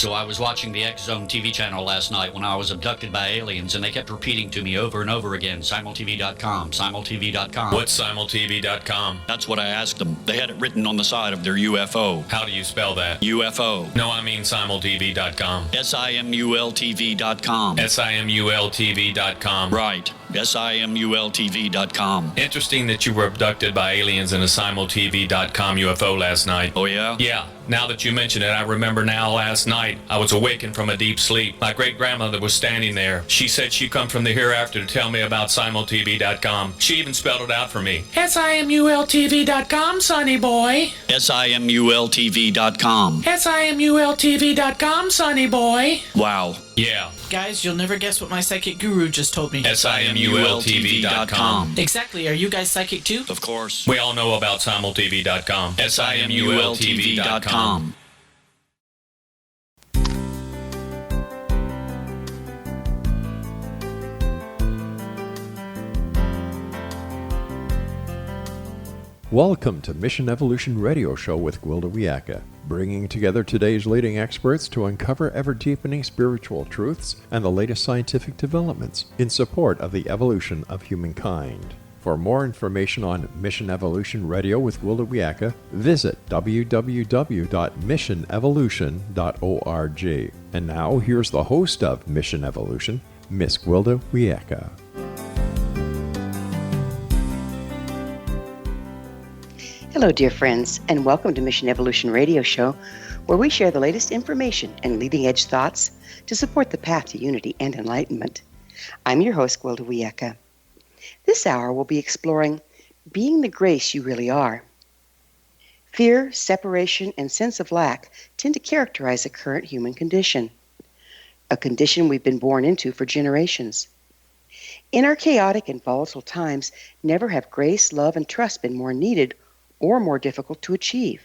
So I was watching the X Zone TV channel last night when I was abducted by aliens, and they kept repeating to me over and over again, simultv.com, simultv.com. What's simultv.com? That's what I asked them. They had it written on the side of their UFO. How do you spell that? UFO. No, I mean simultv.com. simultv.com. simultv.com. Right. simultv.com. Interesting that you were abducted by aliens in a simultv.com UFO last night. Oh, yeah? Yeah. Now that you mention it, I remember now last night I was awakened from a deep sleep. My great-grandmother was standing there. She said she'd come from the hereafter to tell me about simultv.com. She even spelled it out for me. simultv.com, sonny boy. simultv.com. simultv.com, sonny boy. Wow. Yeah. Guys, you'll never guess what my psychic guru just told me. simultv.com. Exactly. Are you guys psychic too? Of course. We all know about simultv.com. simultv.com. Welcome to Mission Evolution Radio Show with Gwilda Wiyaka, bringing together today's leading experts to uncover ever-deepening spiritual truths and the latest scientific developments in support of the evolution of humankind. For more information on Mission Evolution Radio with Gwilda Wiyaka, visit www.missionevolution.org. And now, here's the host of Mission Evolution, Miss Gwilda Wiyaka. Hello, dear friends, and welcome to Mission Evolution Radio Show, where we share the latest information and leading-edge thoughts to support the path to unity and enlightenment. I'm your host, Gwilda Wiyaka. This hour we'll be exploring being the grace you really are. Fear, separation, and sense of lack tend to characterize the current human condition, a condition we've been born into for generations. In our chaotic and volatile times, never have grace, love, and trust been more needed or more difficult to achieve.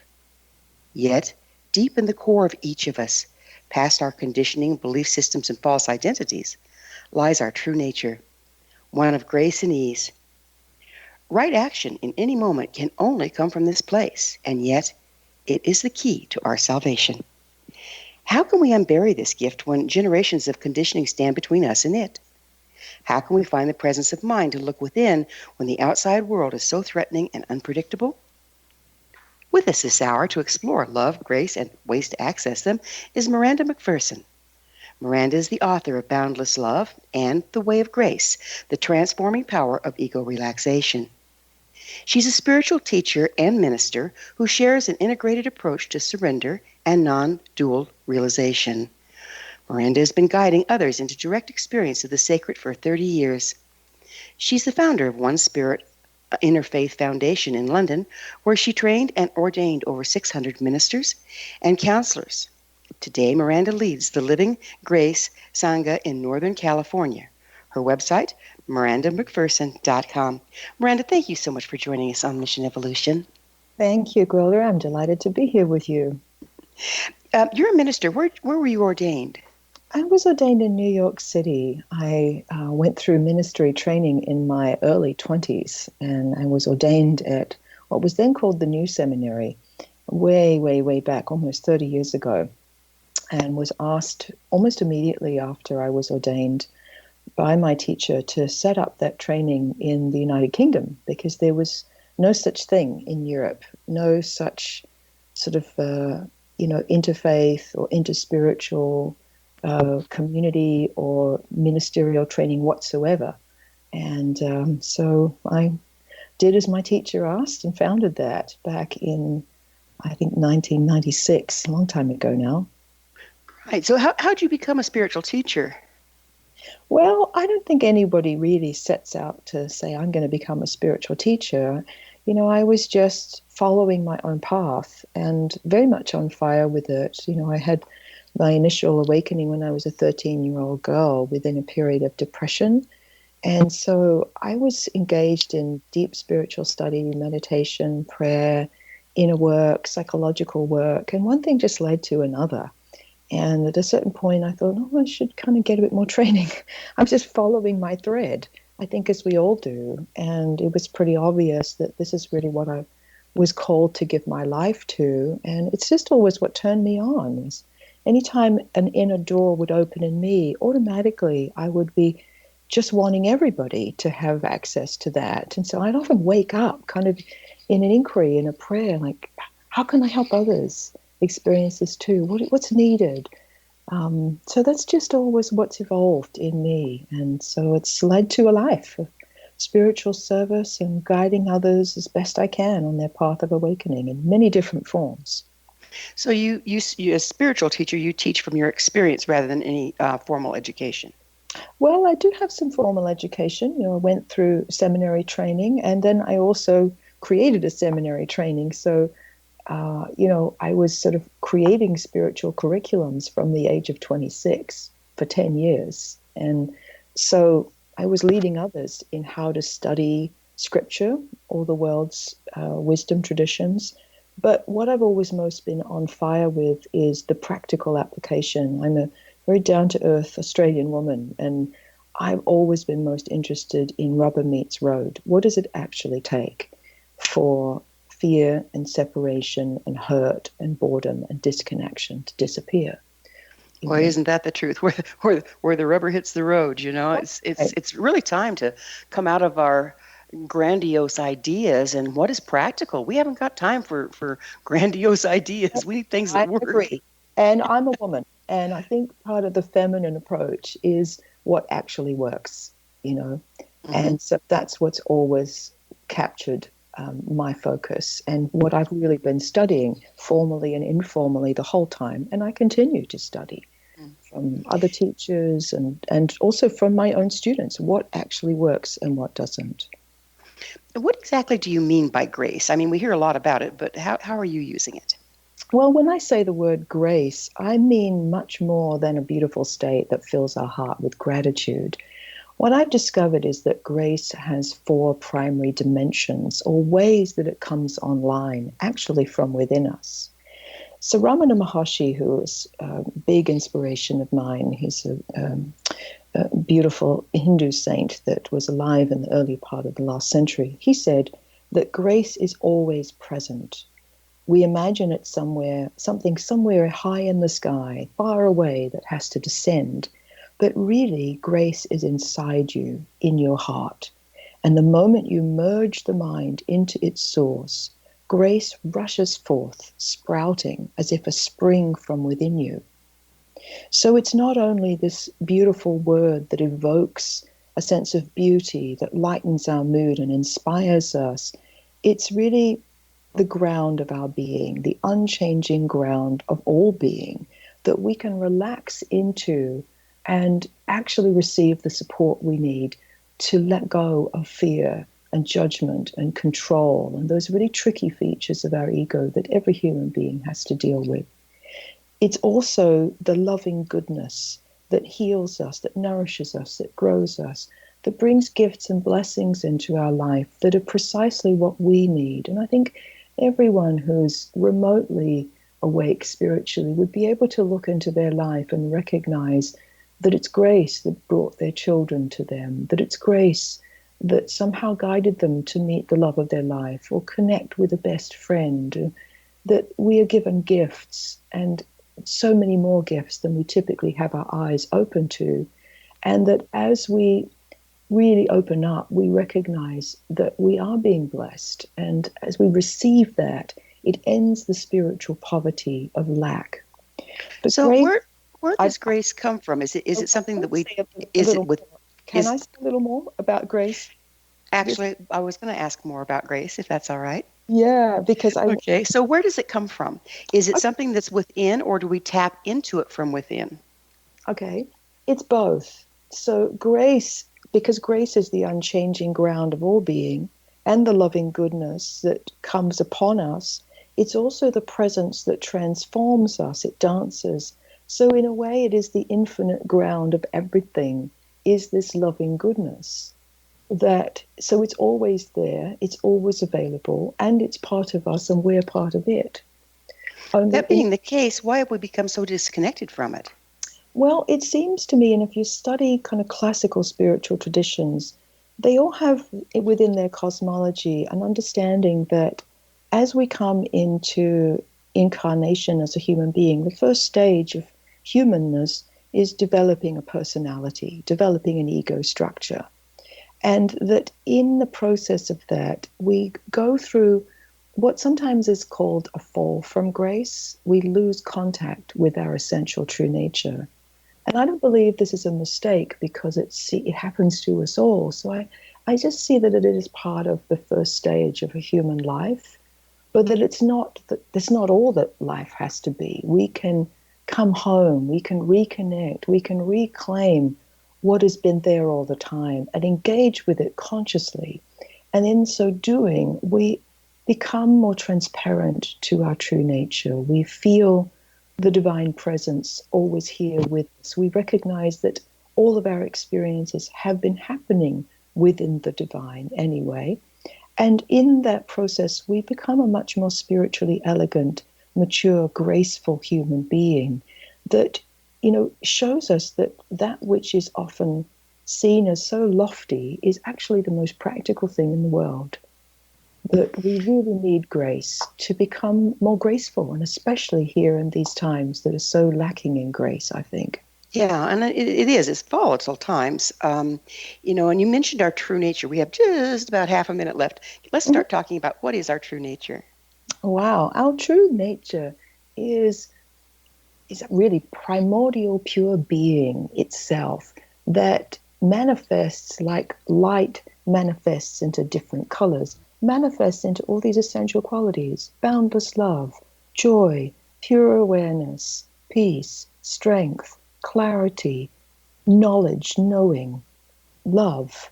Yet, deep in the core of each of us, past our conditioning, belief systems, and false identities, lies our true nature, one of grace and ease. Right action in any moment can only come from this place, and yet it is the key to our salvation. How can we unbury this gift when generations of conditioning stand between us and it? How can we find the presence of mind to look within when the outside world is so threatening and unpredictable? With us this hour to explore love, grace, and ways to access them is Miranda Macpherson. Miranda is the author of Boundless Love and The Way of Grace, the transforming power of ego relaxation. She's a spiritual teacher and minister who shares an integrated approach to surrender and non-dual realization. Miranda has been guiding others into direct experience of the sacred for 30 years. She's the founder of OneSpirit Interfaith Foundation in London, where she trained and ordained over 600 ministers and counselors. Today, Miranda leads the Living Grace Sangha in Northern California. Her website, mirandamacpherson.com. Miranda, thank you so much for joining us on Mission Evolution. Thank you, Gwilda. I'm delighted to be here with you. You're a minister. Where were you ordained? I was ordained in New York City. I went through ministry training in my early 20s, and I was ordained at what was then called the New Seminary, way, way, way back, almost 30 years ago, and was asked almost immediately after I was ordained by my teacher to set up that training in the United Kingdom, because there was no such thing in Europe, no such sort of, interfaith or interspiritual community or ministerial training whatsoever. And so I did as my teacher asked and founded that back in, I think, 1996, a long time ago now. Right. So how did you become a spiritual teacher? Well, I don't think anybody really sets out to say, I'm going to become a spiritual teacher. I was just following my own path and very much on fire with it. I had my initial awakening when I was a 13-year-old girl within a period of depression. And so I was engaged in deep spiritual study, meditation, prayer, inner work, psychological work, and one thing just led to another. And at a certain point, I thought, I should kind of get a bit more training. I'm just following my thread, I think, as we all do. And it was pretty obvious that this is really what I was called to give my life to. And it's just always what turned me on. anytime an inner door would open in me, automatically I would be just wanting everybody to have access to that. And so I'd often wake up kind of in an inquiry, in a prayer, like, how can I help others experience this too? What's needed? So that's just always what's evolved in me. And so it's led to a life of spiritual service and guiding others as best I can on their path of awakening in many different forms. So you as a spiritual teacher, you teach from your experience rather than any formal education. Well, I do have some formal education. I went through seminary training, and then I also created a seminary training. So, I was sort of creating spiritual curriculums from the age of 26 for 10 years. And so I was leading others in how to study scripture, all the world's wisdom traditions. But what I've always most been on fire with is the practical application. I'm a very down-to-earth Australian woman, and I've always been most interested in rubber meets road. What does it actually take for fear and separation and hurt and boredom and disconnection to disappear? Well, isn't that the truth? Where the rubber hits the road, it's really time to come out of our grandiose ideas and what is practical. We haven't got time for grandiose ideas. We need things that work. I agree. And I'm a woman, and I think part of the feminine approach is what actually works, Mm-hmm. And so that's what's always captured my focus and what I've really been studying formally and informally the whole time, and I continue to study from other teachers and also from my own students, what actually works and what doesn't. What exactly do you mean by grace? I mean, we hear a lot about it, but how are you using it? Well, when I say the word grace, I mean much more than a beautiful state that fills our heart with gratitude. What I've discovered is that grace has 4 primary dimensions or ways that it comes online, actually from within us. So Ramana Maharshi, who is a big inspiration of mine, he's a beautiful Hindu saint that was alive in the early part of the last century. He said that grace is always present. We imagine it something somewhere high in the sky, far away, that has to descend. But really, grace is inside you, in your heart. And the moment you merge the mind into its source, grace rushes forth, sprouting as if a spring from within you. So it's not only this beautiful word that evokes a sense of beauty, that lightens our mood and inspires us. It's really the ground of our being, the unchanging ground of all being, that we can relax into and actually receive the support we need to let go of fear and judgment and control and those really tricky features of our ego that every human being has to deal with. It's also the loving goodness that heals us, that nourishes us, that grows us, that brings gifts and blessings into our life that are precisely what we need. And I think everyone who's remotely awake spiritually would be able to look into their life and recognize that it's grace that brought their children to them, that it's grace that somehow guided them to meet the love of their life or connect with a best friend, that we are given gifts and so many more gifts than we typically have our eyes open to, and that as we really open up, we recognize that we are being blessed, and as we receive that, it ends the spiritual poverty of lack. But so grace, where does grace come from? Is it something that we Can I say a little more about grace? Actually, I was going to ask more about grace, if that's all right. Yeah, because Okay, so where does it come from? Is it something that's within, or do we tap into it from within? Okay, it's both. So grace, because grace is the unchanging ground of all being and the loving goodness that comes upon us, it's also the presence that transforms us, it dances. So in a way, it is the infinite ground of everything, is this loving goodness. So it's always there, it's always available, and it's part of us, and we're part of it. That being the case, why have we become so disconnected from it? Well, it seems to me, and if you study kind of classical spiritual traditions, they all have within their cosmology an understanding that as we come into incarnation as a human being, the first stage of humanness is developing a personality, developing an ego structure. And that in the process of that, we go through what sometimes is called a fall from grace. We lose contact with our essential true nature. And I don't believe this is a mistake because it happens to us all. So I just see that it is part of the first stage of a human life, but that that's not all that life has to be. We can come home, we can reconnect, we can reclaim what has been there all the time and engage with it consciously. And in so doing, we become more transparent to our true nature. We feel the divine presence always here with us. We recognize that all of our experiences have been happening within the divine anyway. And in that process, we become a much more spiritually elegant, mature, graceful human being that, shows us that that which is often seen as so lofty is actually the most practical thing in the world. That we really need grace to become more graceful, and especially here in these times that are so lacking in grace, I think. Yeah, and it's volatile times. And you mentioned our true nature. We have just about half a minute left. Let's start talking about what is our true nature. Wow, our true nature is really primordial pure being itself that manifests like light manifests into different colors, manifests into all these essential qualities: boundless love, joy, pure awareness, peace, strength, clarity, knowledge, knowing, love.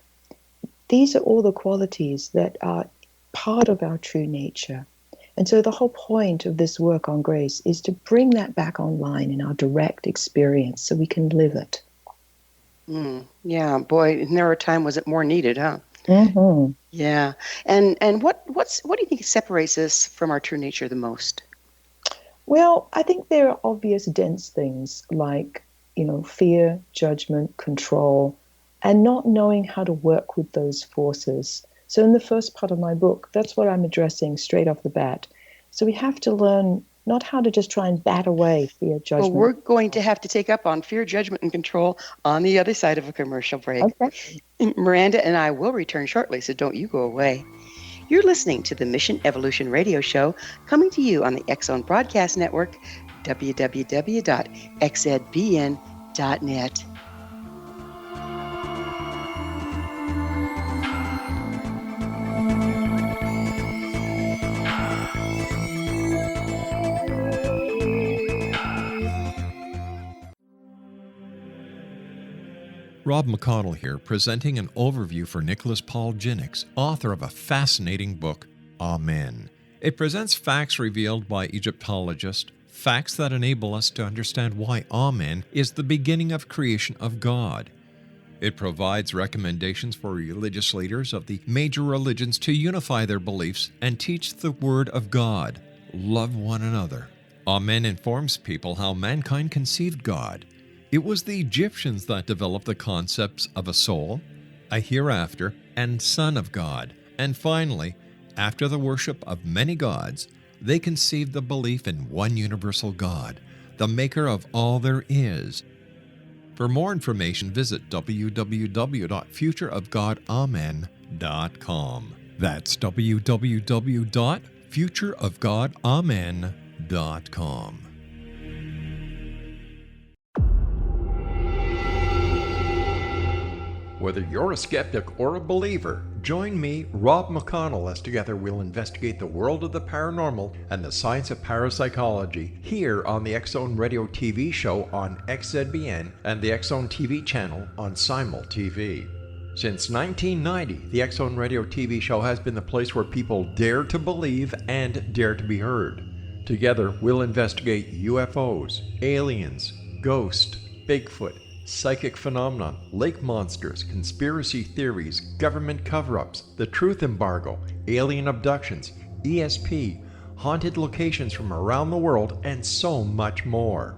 These are all the qualities that are part of our true nature. And so the whole point of this work on grace is to bring that back online in our direct experience so we can live it. Yeah, boy, never a time was it more needed, huh? Mm-hmm. Yeah. And what do you think separates us from our true nature the most? Well, I think there are obvious dense things like, fear, judgment, control, and not knowing how to work with those forces. So in the first part of my book, that's what I'm addressing straight off the bat. So we have to learn not how to just try and bat away fear, judgment. Well, we're going to have to take up on fear, judgment, and control on the other side of a commercial break. Okay. Miranda and I will return shortly, so don't you go away. You're listening to the Mission Evolution Radio Show, coming to you on the X-Zone Broadcast Network, www.xzbn.net. Rob McConnell here, presenting an overview for Nicholas Paul Jennings, author of a fascinating book, Amen. It presents facts revealed by Egyptologists, facts that enable us to understand why Amen is the beginning of creation of God. It provides recommendations for religious leaders of the major religions to unify their beliefs and teach the Word of God. Love one another. Amen informs people how mankind conceived God. It was the Egyptians that developed the concepts of a soul, a hereafter, and Son of God. And finally, after the worship of many gods, they conceived the belief in one universal God, the maker of all there is. For more information, visit www.futureofgodamen.com. That's www.futureofgodamen.com. Whether you're a skeptic or a believer, join me, Rob McConnell, as together we'll investigate the world of the paranormal and the science of parapsychology here on the X-Zone Radio TV show on XZBN and the X-Zone TV channel on Simul TV. Since 1990, the X-Zone Radio TV show has been the place where people dare to believe and dare to be heard. Together, we'll investigate UFOs, aliens, ghosts, Bigfoot, psychic phenomena, lake monsters, conspiracy theories, government cover-ups, the truth embargo, alien abductions, ESP, haunted locations from around the world, and so much more.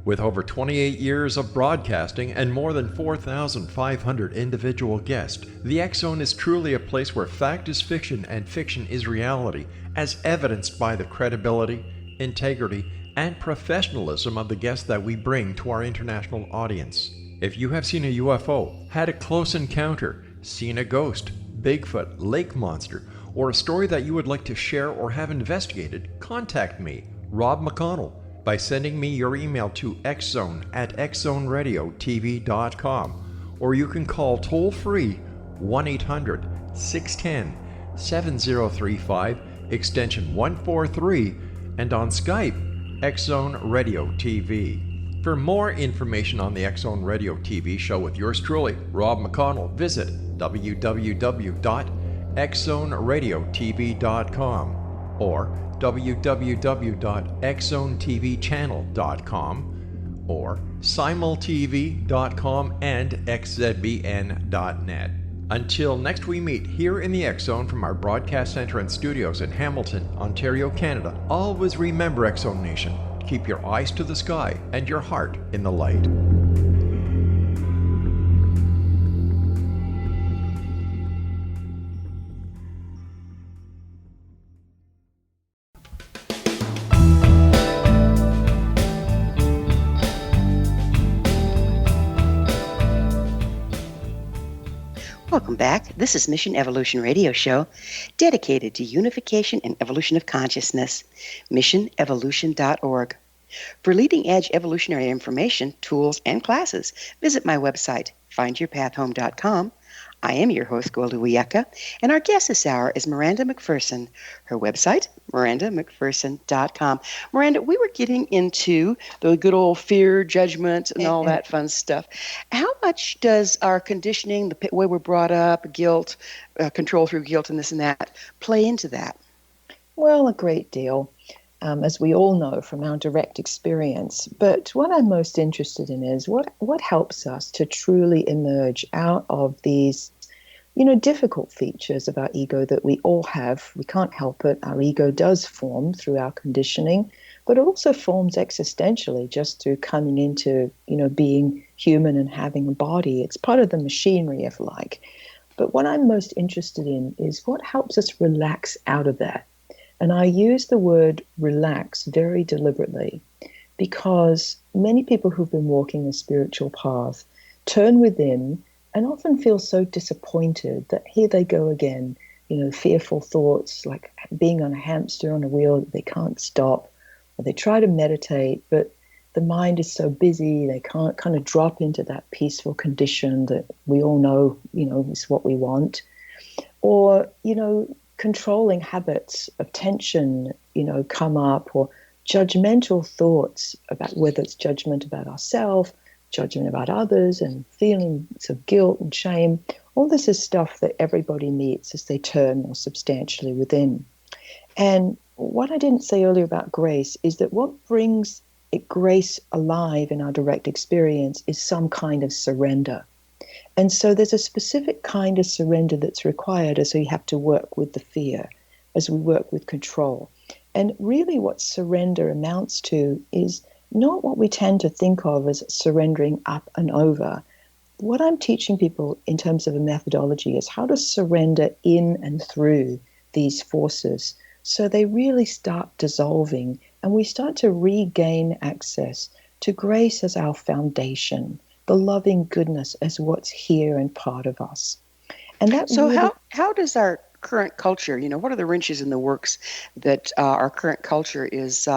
With over 28 years of broadcasting and more than 4,500 individual guests, the X-Zone is truly a place where fact is fiction and fiction is reality, as evidenced by the credibility, integrity, and professionalism of the guests that we bring to our international audience. If you have seen a UFO, had a close encounter, seen a ghost, Bigfoot, lake monster, or a story that you would like to share or have investigated, contact me, Rob McConnell, by sending me your email to xzone@xzoneradiotv.com, or you can call toll-free 1-800-610-7035, extension 143, and on Skype, X-Zone Radio TV. For more information on the X-Zone Radio TV show with yours truly, Rob McConnell, visit www.xzoneradiotv.com or www.xzonetvchannel.com or simultv.com and xzbn.net. Until next we meet here in the X-Zone from our broadcast center and studios in Hamilton, Ontario, Canada, always remember, X-Zone Nation, keep your eyes to the sky and your heart in the light. Welcome back. This is Mission Evolution Radio Show, dedicated to unification and evolution of consciousness. MissionEvolution.org. For leading-edge evolutionary information, tools, and classes, visit my website, findyourpathhome.com. I am your host, Gwilda Wiyaka, and our guest this hour is Miranda Macpherson. Her website, MirandaMacpherson.com. Miranda, we were getting into the good old fear, judgment, and all that fun stuff. How much does our conditioning, the way we're brought up, guilt, control through guilt, and this and that, play into that? Well, a great deal, as we all know from our direct experience. But what I'm most interested in is what helps us to truly emerge out of these, difficult features of our ego that we all have. We can't help it. Our ego does form through our conditioning, but it also forms existentially just through coming into, being human and having a body. It's part of the machinery, if you like. But what I'm most interested in is what helps us relax out of that. And I use the word relax very deliberately because many people who've been walking the spiritual path turn within and often feel so disappointed that here they go again, fearful thoughts like being on a hamster on a wheel that they can't stop, or they try to meditate, but the mind is so busy they can't kind of drop into that peaceful condition that we all know, is what we want. Or, controlling habits of tension, come up, or judgmental thoughts about whether it's judgment about ourselves, judgment about others, and feelings of guilt and shame. All this is stuff that everybody meets as they turn more substantially within. And what I didn't say earlier about grace is that what brings grace alive in our direct experience is some kind of surrender. And so there's a specific kind of surrender that's required as we have to work with the fear, as we work with control. And really what surrender amounts to is not what we tend to think of as surrendering up and over. What I'm teaching people in terms of a methodology is how to surrender in and through these forces so they really start dissolving and we start to regain access to grace as our foundation, the loving goodness as what's here and part of us. And that so really, how does our current culture, what are the wrenches in the works that our current culture is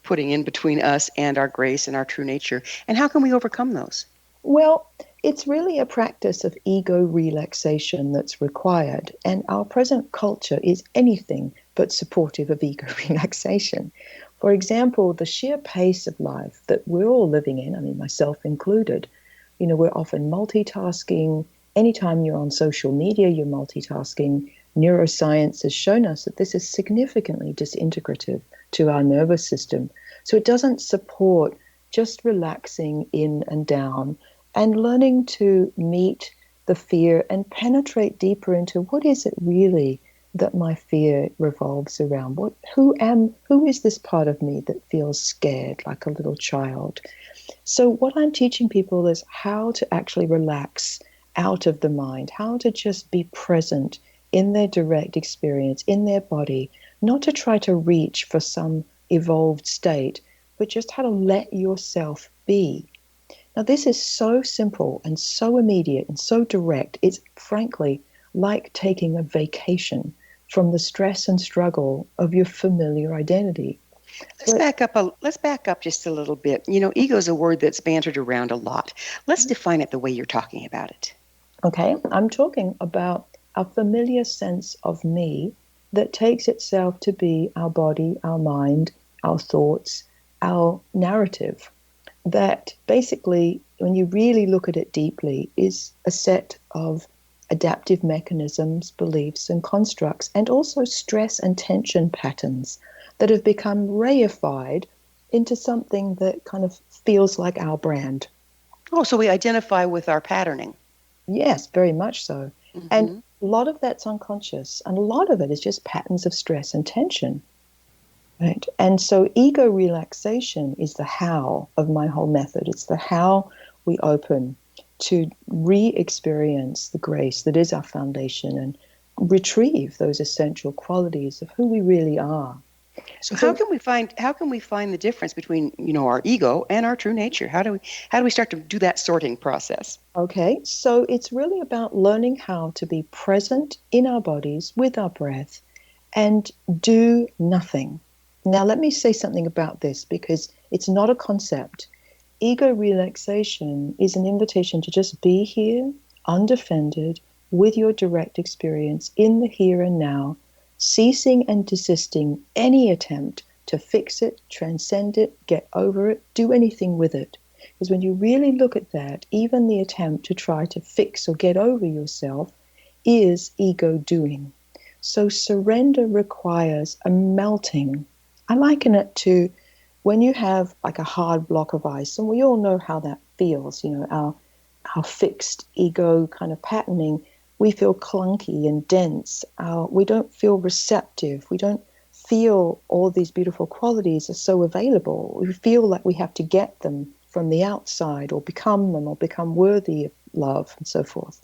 putting in between us and our grace and our true nature? And how can we overcome those? Well, it's really a practice of ego relaxation that's required. And our present culture is anything but supportive of ego relaxation. For example, the sheer pace of life that we're all living in, I mean, myself included, we're often multitasking. Anytime you're on social media, you're multitasking. Neuroscience has shown us that this is significantly disintegrative to our nervous system. So it doesn't support just relaxing in and down and learning to meet the fear and penetrate deeper into what is it really that my fear revolves around. Who is this part of me that feels scared like a little child? So what I'm teaching people is how to actually relax out of the mind, how to just be present in their direct experience, in their body, not to try to reach for some evolved state, but just how to let yourself be. Now, this is so simple and so immediate and so direct. It's frankly like taking a vacation from the stress and struggle of your familiar identity. Let's back up just a little bit. Ego is a word that's bantered around a lot. Let's define it the way you're talking about it. Okay, I'm talking about a familiar sense of me that takes itself to be our body, our mind, our thoughts, our narrative. That basically, when you really look at it deeply, is a set of adaptive mechanisms, beliefs, and constructs, and also stress and tension patterns that have become reified into something that kind of feels like our brand. Oh, so we identify with our patterning. Yes, very much so. Mm-hmm. And a lot of that's unconscious, and a lot of it is just patterns of stress and tension. Right? And so ego relaxation is the how of my whole method. It's the how we open to re-experience the grace that is our foundation and retrieve those essential qualities of who we really are. So how can we find the difference between our ego and our true nature? How do we start to do that sorting process? Okay, so it's really about learning how to be present in our bodies with our breath and do nothing. Now let me say something about this because it's not a concept. Ego relaxation is an invitation to just be here, undefended, with your direct experience in the here and now, ceasing and desisting any attempt to fix it, transcend it, get over it, do anything with it. Because when you really look at that, even the attempt to try to fix or get over yourself is ego doing. So surrender requires a melting. I liken it to when you have like a hard block of ice, and we all know how that feels, our fixed ego kind of patterning. We feel clunky and dense. We don't feel receptive. We don't feel all these beautiful qualities are so available. We feel like we have to get them from the outside or become them or become worthy of love and so forth.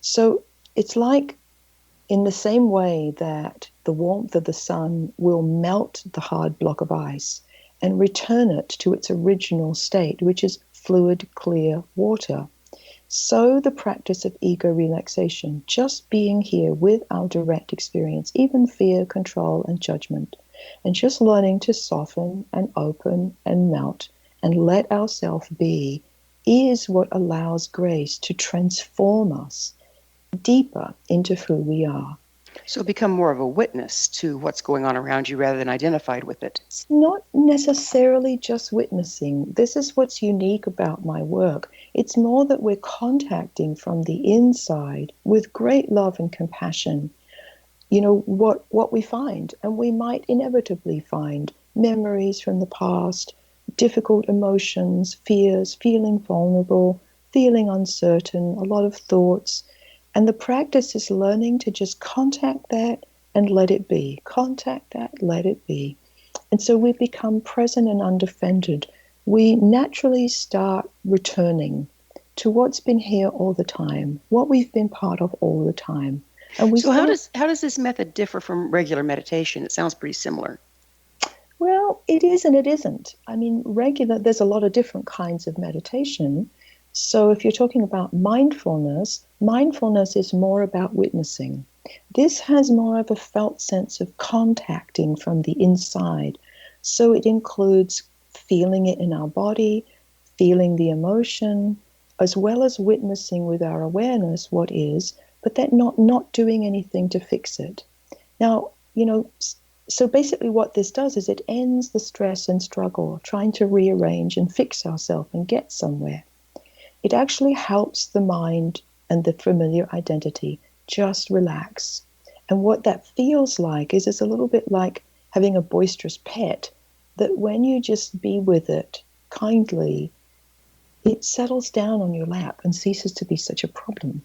So it's like in the same way that the warmth of the sun will melt the hard block of ice and return it to its original state, which is fluid, clear water. So the practice of ego relaxation, just being here with our direct experience, even fear, control, and judgment, and just learning to soften and open and melt and let ourselves be, is what allows grace to transform us deeper into who we are. So become more of a witness to what's going on around you rather than identified with it. It's not necessarily just witnessing. This is what's unique about my work. It's more that we're contacting from the inside with great love and compassion, what we find. And we might inevitably find memories from the past, difficult emotions, fears, feeling vulnerable, feeling uncertain, a lot of thoughts. And the practice is learning to just contact that and let it be. Contact that, let it be. And so we become present and undefended. We naturally start returning to what's been here all the time, what we've been part of all the time. And how does this method differ from regular meditation? It sounds pretty similar. Well, it is and it isn't. I mean, there's a lot of different kinds of meditation. So if you're talking about mindfulness is more about witnessing. This has more of a felt sense of contacting from the inside. So it includes feeling it in our body, feeling the emotion, as well as witnessing with our awareness what is, but then not doing anything to fix it. Now, so basically what this does is it ends the stress and struggle, trying to rearrange and fix ourselves and get somewhere. It actually helps the mind and the familiar identity just relax. And what that feels like is it's a little bit like having a boisterous pet, that when you just be with it kindly, it settles down on your lap and ceases to be such a problem.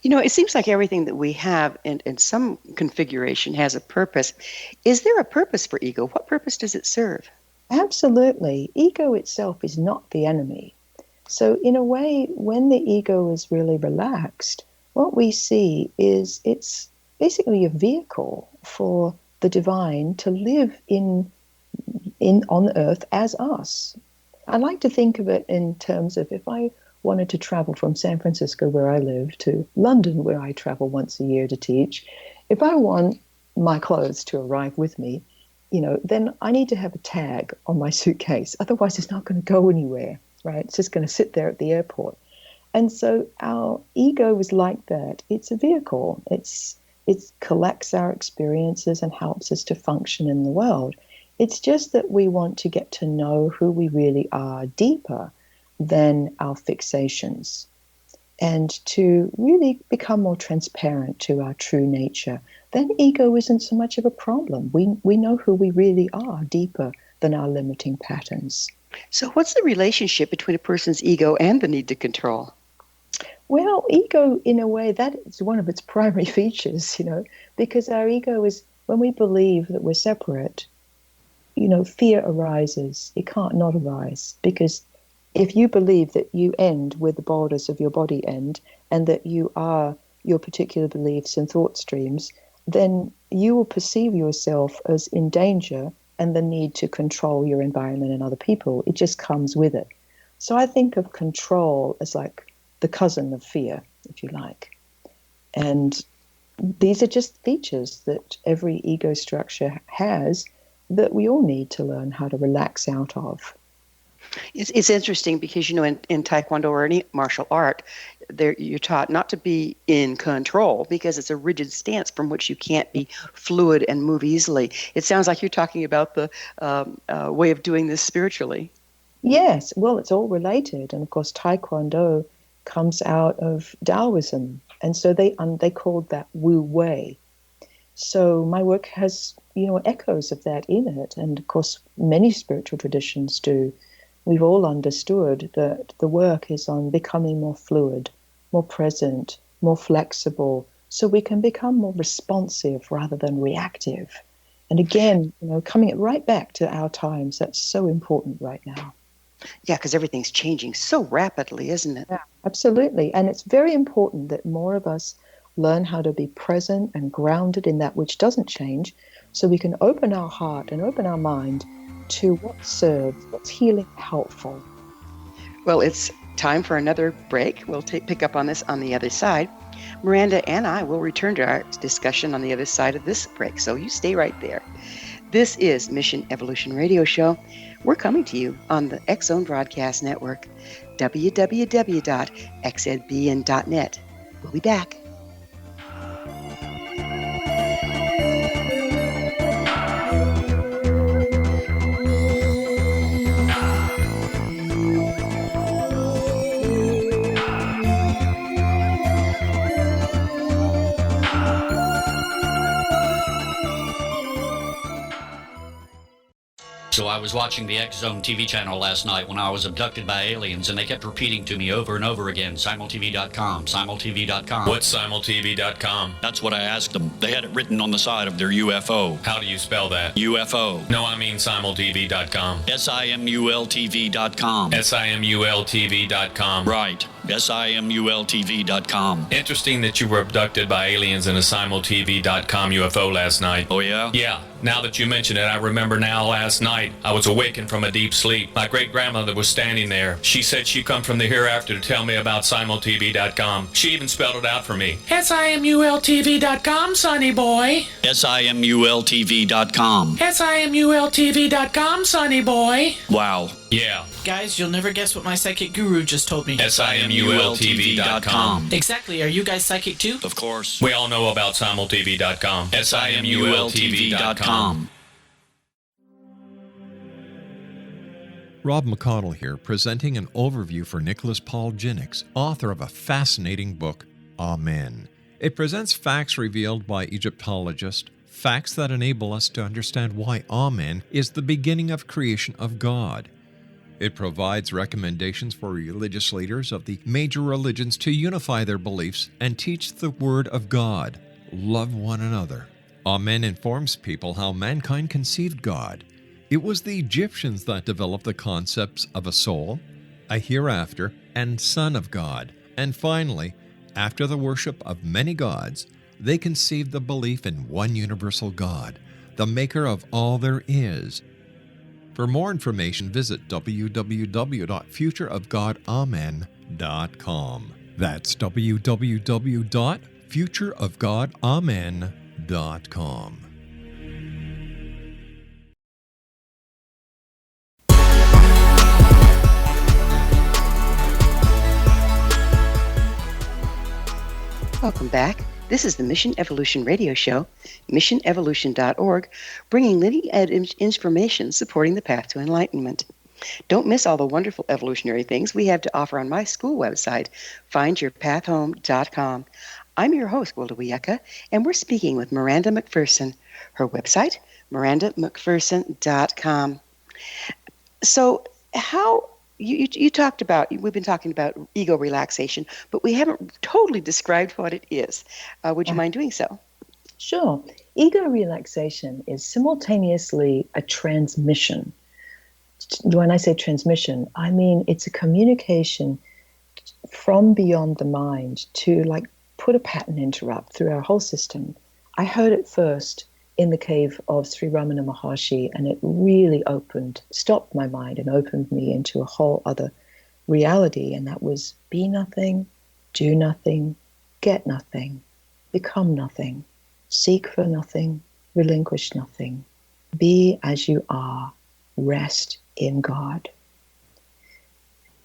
It seems like everything that we have in some configuration has a purpose. Is there a purpose for ego? What purpose does it serve? Absolutely. Ego itself is not the enemy. So in a way, when the ego is really relaxed, what we see is it's basically a vehicle for the divine to live in on earth as us. I like to think of it in terms of if I wanted to travel from San Francisco, where I live, to London, where I travel once a year to teach, if I want my clothes to arrive with me, then I need to have a tag on my suitcase. Otherwise, it's not going to go anywhere, right? It's just going to sit there at the airport. And so our ego is like that. It's a vehicle. It collects our experiences and helps us to function in the world. It's just that we want to get to know who we really are deeper than our fixations, and to really become more transparent to our true nature. Then ego isn't so much of a problem. We know who we really are deeper than our limiting patterns. So what's the relationship between a person's ego and the need to control? Well, ego, in a way, that is one of its primary features, because our ego is, when we believe that we're separate, fear arises. It can't not arise, because if you believe that you end where the borders of your body end, and that you are your particular beliefs and thought streams, then you will perceive yourself as in danger and the need to control your environment and other people. It just comes with it. So I think of control as like the cousin of fear, if you like. And these are just features that every ego structure has that we all need to learn how to relax out of. It's interesting because, in Taekwondo or any martial art, you're taught not to be in control because it's a rigid stance from which you can't be fluid and move easily. It sounds like you're talking about the way of doing this spiritually. Yes, well, it's all related. And of course, Taekwondo comes out of Taoism. And so they called that Wu Wei. So my work has, echoes of that in it. And of course, many spiritual traditions do. We've all understood that the work is on becoming more fluid, more present, more flexible, so we can become more responsive rather than reactive. And again, coming right back to our times, that's so important right now. Yeah, because everything's changing so rapidly, isn't it? Yeah, absolutely. And it's very important that more of us learn how to be present and grounded in that which doesn't change, so we can open our heart and open our mind to what serves, what's healing, helpful. Well, it's time for another break. We'll pick up on this on the other side. Miranda and I will return to our discussion on the other side of this break, so you stay right there. This is Mission Evolution Radio Show. We're coming to you on the X-Zone Broadcast Network, www.xzbn.net. We'll be back. So I was watching the X-Zone TV channel last night when I was abducted by aliens, and they kept repeating to me over and over again, simultv.com, simultv.com. What's simultv.com? That's what I asked them. They had it written on the side of their UFO. How do you spell that? UFO. No, I mean simultv.com. simultv.com. simultv.com. Right. simultv.com. Interesting that you were abducted by aliens in a simultv.com UFO last night. Oh, yeah? Yeah. Now that you mention it, I remember now last night I was awakened from a deep sleep. My great-grandmother was standing there. She said she'd come from the hereafter to tell me about simultv.com. She even spelled it out for me. simultv.com, sonny boy. simultv.com. simultv.com, sonny boy. Wow. Yeah. Guys, you'll never guess what my psychic guru just told me. simultv.com. Exactly. Are you guys psychic too? Of course. We all know about simultv.com. simultv.com. Rob McConnell here, presenting an overview for Nicholas Paul Jennings, author of a fascinating book, Amen. It presents facts revealed by Egyptologists, facts that enable us to understand why Amen is the beginning of creation of God. It provides recommendations for religious leaders of the major religions to unify their beliefs and teach the Word of God. Love one another. Amen informs people how mankind conceived God. It was the Egyptians that developed the concepts of a soul, a hereafter, and Son of God. And finally, after the worship of many gods, they conceived the belief in one universal God, the maker of all there is. For more information, visit www.futureofgodamen.com. That's www.futureofgodamen.com. Welcome back. This is the Mission Evolution Radio Show, missionevolution.org, bringing leading edge information supporting the path to enlightenment. Don't miss all the wonderful evolutionary things we have to offer on my school website, findyourpathhome.com. I'm your host, Gwilda Wiyaka, and we're speaking with Miranda Macpherson. Her website, mirandamacpherson.com. So how... You talked about, we've been talking about ego relaxation, but we haven't totally described what it is. Would you mind doing so? Sure. Ego relaxation is simultaneously a transmission. When I say transmission, I mean it's a communication from beyond the mind to like put a pattern interrupt through our whole system. I heard it first in the cave of Sri Ramana Maharshi, and it really stopped my mind and opened me into a whole other reality, and that was be nothing, do nothing, get nothing, become nothing, seek for nothing, relinquish nothing, be as you are, rest in God.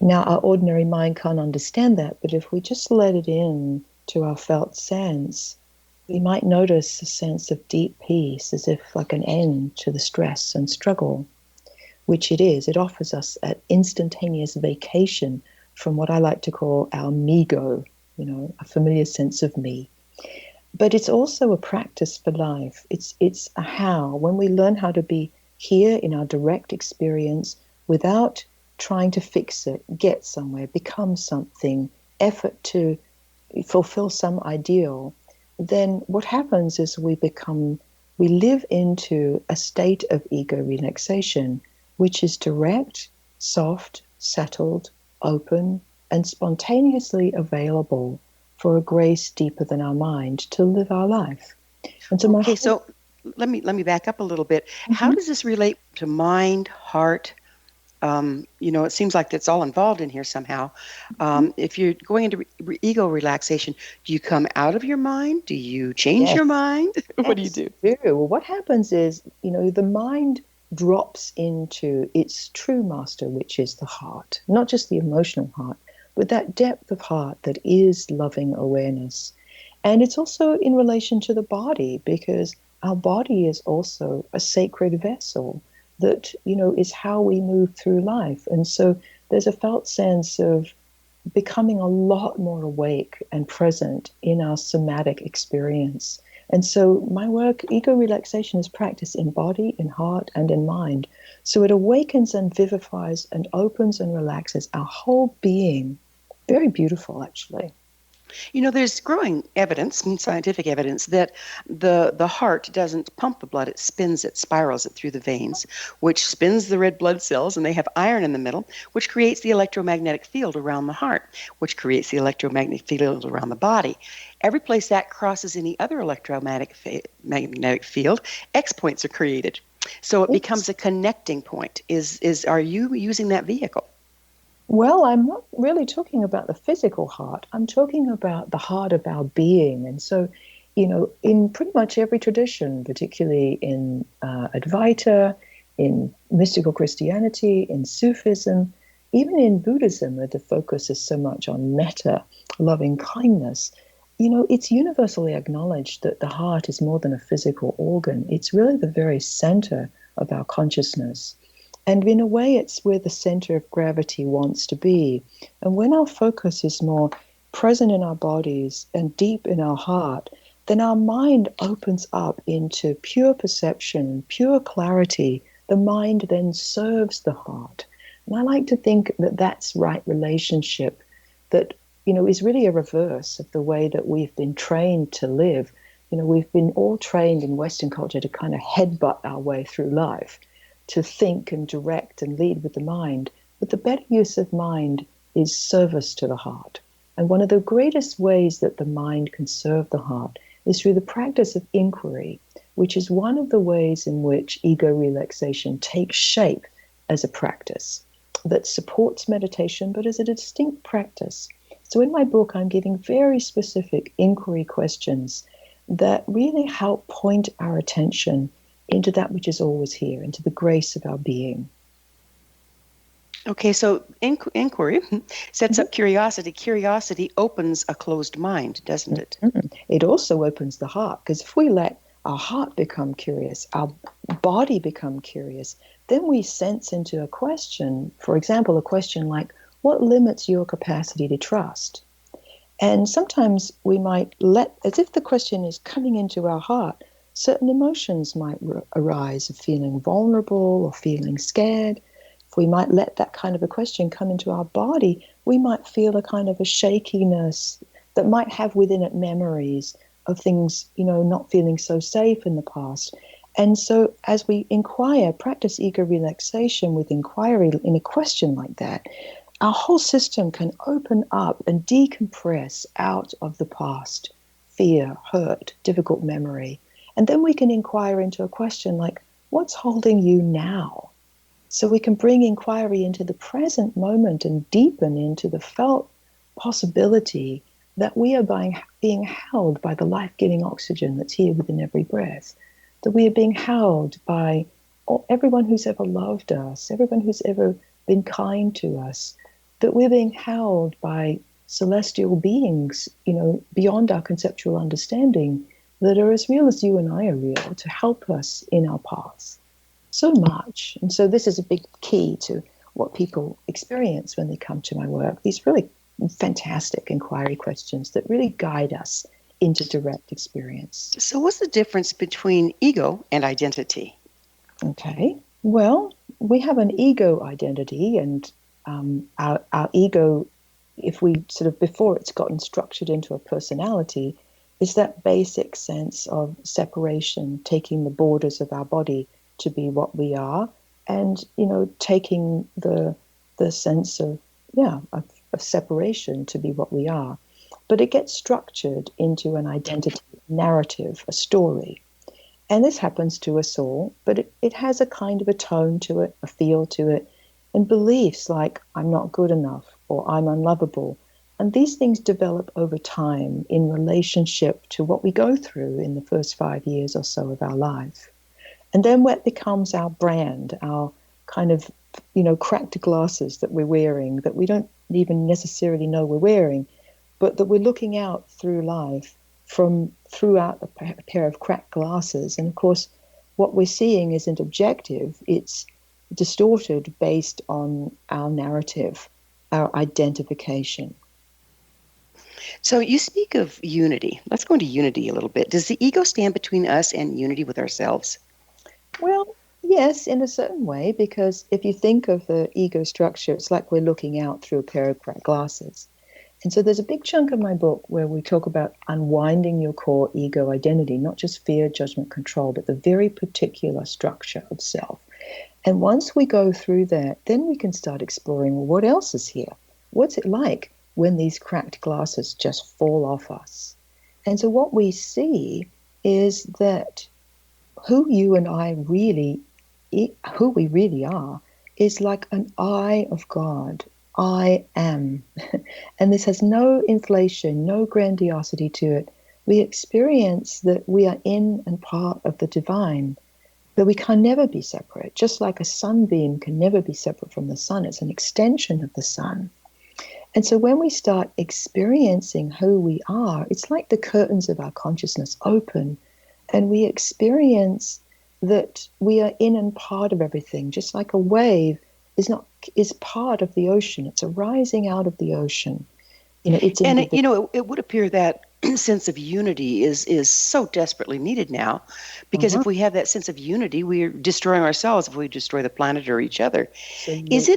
Now, our ordinary mind can't understand that, but if we just let it in to our felt sense, we might notice a sense of deep peace, as if like an end to the stress and struggle, which it is. It offers us an instantaneous vacation from what I like to call our me-go, a familiar sense of me. But it's also a practice for life. It's a how. When we learn how to be here in our direct experience without trying to fix it, get somewhere, become something, effort to fulfill some ideal, then what happens is we live into a state of ego relaxation, which is direct, soft, settled, open, and spontaneously available for a grace deeper than our mind to live our life. And so so let me back up a little bit. Mm-hmm. How does this relate to mind, heart? It seems like it's all involved in here somehow. If you're going into ego relaxation, do you come out of your mind? Do you change your mind? What do you do? Well, what happens is, the mind drops into its true master, which is the heart, not just the emotional heart, but that depth of heart that is loving awareness. And it's also in relation to the body, because our body is also a sacred vessel that, is how we move through life. And so there's a felt sense of becoming a lot more awake and present in our somatic experience. And so my work, ego relaxation, is practiced in body, in heart, and in mind. So it awakens and vivifies and opens and relaxes our whole being. Very beautiful, actually. There's growing evidence, scientific evidence, that the heart doesn't pump the blood, it spins it, spirals it through the veins, which spins the red blood cells, and they have iron in the middle, which creates the electromagnetic field around the heart, which creates the electromagnetic field around the body. Every place that crosses any other electromagnetic field, X points are created. So it becomes a connecting point. Are you using that vehicle? Well, I'm not really talking about the physical heart. I'm talking about the heart of our being. And so, in pretty much every tradition, particularly in Advaita, in mystical Christianity, in Sufism, even in Buddhism, where the focus is so much on metta, loving kindness, it's universally acknowledged that the heart is more than a physical organ. It's really the very center of our consciousness. And in a way, it's where the center of gravity wants to be. And when our focus is more present in our bodies and deep in our heart, then our mind opens up into pure perception, pure clarity. The mind then serves the heart. And I like to think that that's right relationship that, is really a reverse of the way that we've been trained to live. We've been all trained in Western culture to kind of headbutt our way through life, to think and direct and lead with the mind. But the better use of mind is service to the heart. And one of the greatest ways that the mind can serve the heart is through the practice of inquiry, which is one of the ways in which ego relaxation takes shape as a practice that supports meditation, but as a distinct practice. So in my book, I'm giving very specific inquiry questions that really help point our attention into that which is always here, into the grace of our being. Okay, so inquiry sets up curiosity. Curiosity opens a closed mind, doesn't it? It also opens the heart, because if we let our heart become curious, our body become curious, then we sense into a question, for example, a question like, what limits your capacity to trust? And sometimes we might let, as if the question is coming into our heart, certain emotions might arise of feeling vulnerable or feeling scared. If we might let that kind of a question come into our body, we might feel a kind of a shakiness that might have within it memories of things, not feeling so safe in the past. And so as we inquire, practice ego relaxation with inquiry in a question like that, our whole system can open up and decompress out of the past, fear, hurt, difficult memory. And then we can inquire into a question like, what's holding you now? So we can bring inquiry into the present moment and deepen into the felt possibility that we are being held by the life-giving oxygen that's here within every breath, that we are being held by everyone who's ever loved us, everyone who's ever been kind to us, that we're being held by celestial beings, beyond our conceptual understanding, that are as real as you and I are real, to help us in our paths. So much. And so this is a big key to what people experience when they come to my work. These really fantastic inquiry questions that really guide us into direct experience. So what's the difference between ego and identity? Okay. Well, we have an ego identity, and our ego, if we sort of, before it's gotten structured into a personality, is that basic sense of separation, taking the borders of our body to be what we are, and taking the sense of separation to be what we are. But it gets structured into an identity, narrative, a story. And this happens to us all, but it has a kind of a tone to it, a feel to it, and beliefs like I'm not good enough or I'm unlovable. And these things develop over time in relationship to what we go through in the first 5 years or so of our life. And then what becomes our brand, our kind of, cracked glasses that we're wearing, that we don't even necessarily know we're wearing, but that we're looking out through life throughout a pair of cracked glasses. And of course, what we're seeing isn't objective. It's distorted based on our narrative, our identification. So you speak of unity. Let's go into unity a little bit. Does the ego stand between us and unity with ourselves? Well, yes, in a certain way, because if you think of the ego structure, it's like we're looking out through a pair of cracked glasses. And so there's a big chunk of my book where we talk about unwinding your core ego identity, not just fear, judgment, control, but the very particular structure of self. And once we go through that, then we can start exploring, well, what else is here? What's it like when these cracked glasses just fall off us? And so what we see is that who you and I really, who we really are, is like an eye of God. I am. And this has no inflation, no grandiosity to it. We experience that we are in and part of the divine, that we can never be separate. Just like a sunbeam can never be separate from the sun, it's an extension of the sun. And so when we start experiencing who we are, it's like the curtains of our consciousness open, and we experience that we are in and part of everything, just like a wave is part of the ocean. It's arising out of the ocean. It would appear that sense of unity is so desperately needed now, because if we have that sense of unity, we're destroying ourselves if we destroy the planet or each other. Is